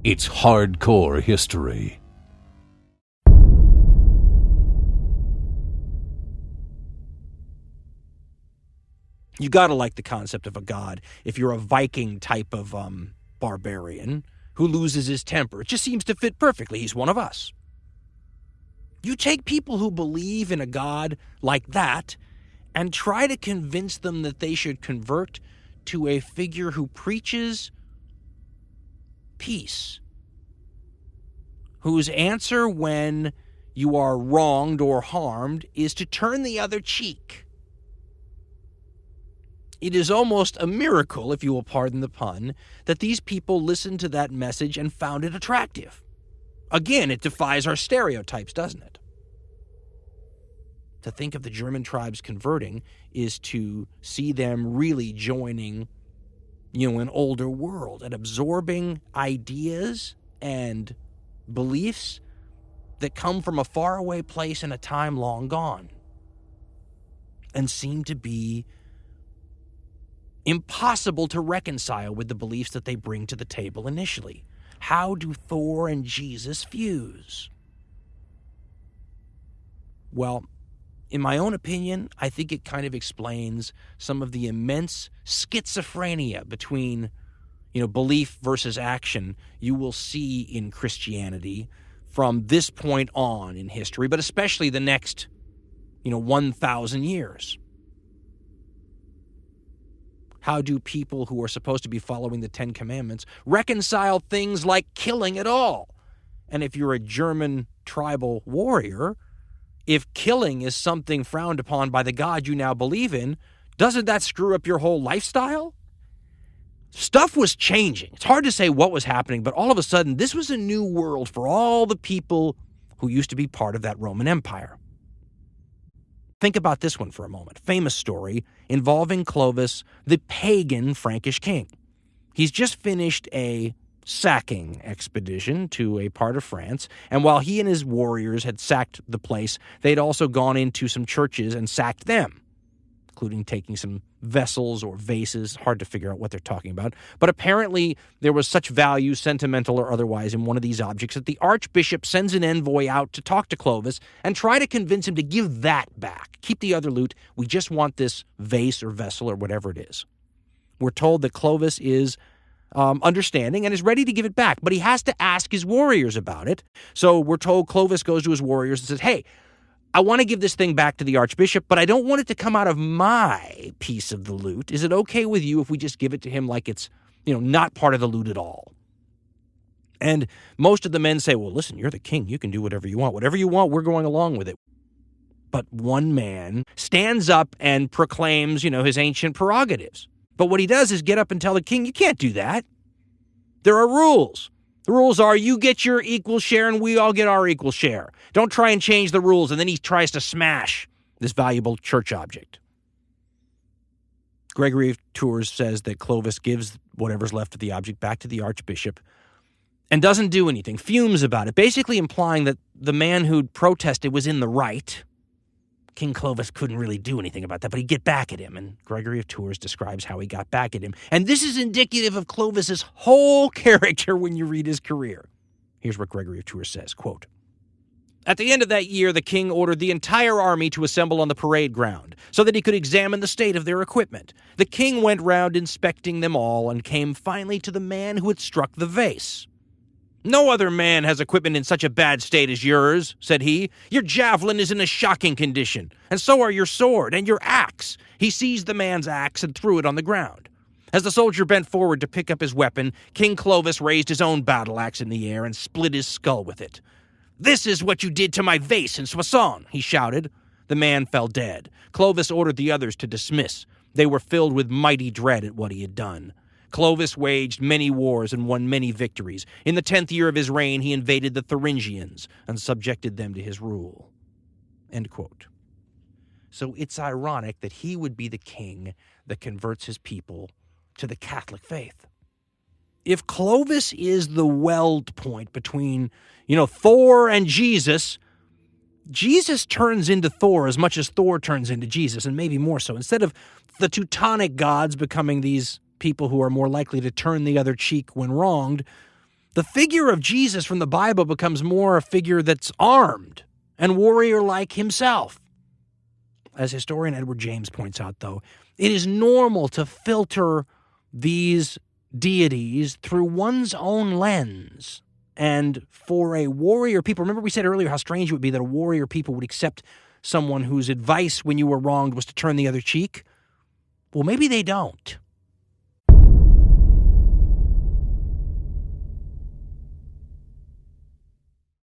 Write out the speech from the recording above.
It's hardcore history. You gotta like the concept of a god if you're a Viking type of barbarian who loses his temper. It just seems to fit perfectly. He's one of us. You take people who believe in a god like that and try to convince them that they should convert to a figure who preaches peace, whose answer when you are wronged or harmed is to turn the other cheek. It is almost a miracle, if you will pardon the pun, that these people listened to that message and found it attractive. Again, it defies our stereotypes, doesn't it? To think of the German tribes converting is to see them really joining, an older world and absorbing ideas and beliefs that come from a faraway place in a time long gone and seem to be impossible to reconcile with the beliefs that they bring to the table initially. How do Thor and Jesus fuse? Well, in my own opinion, I think it kind of explains some of the immense schizophrenia between, belief versus action you will see in Christianity from this point on in history, but especially the next, 1,000 years. How do people who are supposed to be following the Ten Commandments reconcile things like killing at all? And if you're a German tribal warrior, if killing is something frowned upon by the God you now believe in, doesn't that screw up your whole lifestyle? Stuff was changing. It's hard to say what was happening, but all of a sudden, this was a new world for all the people who used to be part of that Roman Empire. Think about this one for a moment. Famous story involving Clovis, the pagan Frankish king. He's just finished a sacking expedition to a part of France, and while he and his warriors had sacked the place, they'd also gone into some churches and sacked them, including taking some vessels or vases. Hard to figure out what they're talking about. But apparently there was such value, sentimental or otherwise, in one of these objects that the archbishop sends an envoy out to talk to Clovis and try to convince him to give that back. Keep the other loot. We just want this vase or vessel or whatever it is. We're told that Clovis is understanding and is ready to give it back, but he has to ask his warriors about it. So we're told Clovis goes to his warriors and says, hey, I want to give this thing back to the archbishop, but I don't want it to come out of my piece of the loot. Is it okay with you if we just give it to him like it's, not part of the loot at all? And most of the men say, well, listen, you're the king. You can do whatever you want. Whatever you want, we're going along with it. But one man stands up and proclaims, his ancient prerogatives. But what he does is get up and tell the king, you can't do that. There are rules. The rules are you get your equal share and we all get our equal share. Don't try and change the rules. And then he tries to smash this valuable church object. Gregory of Tours says that Clovis gives whatever's left of the object back to the archbishop and doesn't do anything, fumes about it, basically implying that the man who'd protested was in the right. King Clovis couldn't really do anything about that, but he'd get back at him, and Gregory of Tours describes how he got back at him. And this is indicative of Clovis's whole character when you read his career. Here's what Gregory of Tours says, quote, at the end of that year, the king ordered the entire army to assemble on the parade ground so that he could examine the state of their equipment. The king went round inspecting them all and came finally to the man who had struck the vase. No other man has equipment in such a bad state as yours, said he. Your javelin is in a shocking condition, and so are your sword and your axe. He seized the man's axe and threw it on the ground. As the soldier bent forward to pick up his weapon, King Clovis raised his own battle axe in the air and split his skull with it. This is what you did to my vase in Soissons, he shouted. The man fell dead. Clovis ordered the others to dismiss. They were filled with mighty dread at what he had done. Clovis waged many wars and won many victories. In the 10th year of his reign, he invaded the Thuringians and subjected them to his rule. End quote. So it's ironic that he would be the king that converts his people to the Catholic faith. If Clovis is the weld point between, Thor and Jesus, Jesus turns into Thor as much as Thor turns into Jesus, and maybe more so. Instead of the Teutonic gods becoming these people who are more likely to turn the other cheek when wronged, The figure of Jesus from the Bible becomes more a figure that's armed and warrior-like himself. As historian Edward James points out, though, it is normal to filter these deities through one's own lens. And for a warrior people, remember we said earlier how strange it would be that a warrior people would accept someone whose advice when you were wronged was to turn the other cheek? Well, maybe they don't.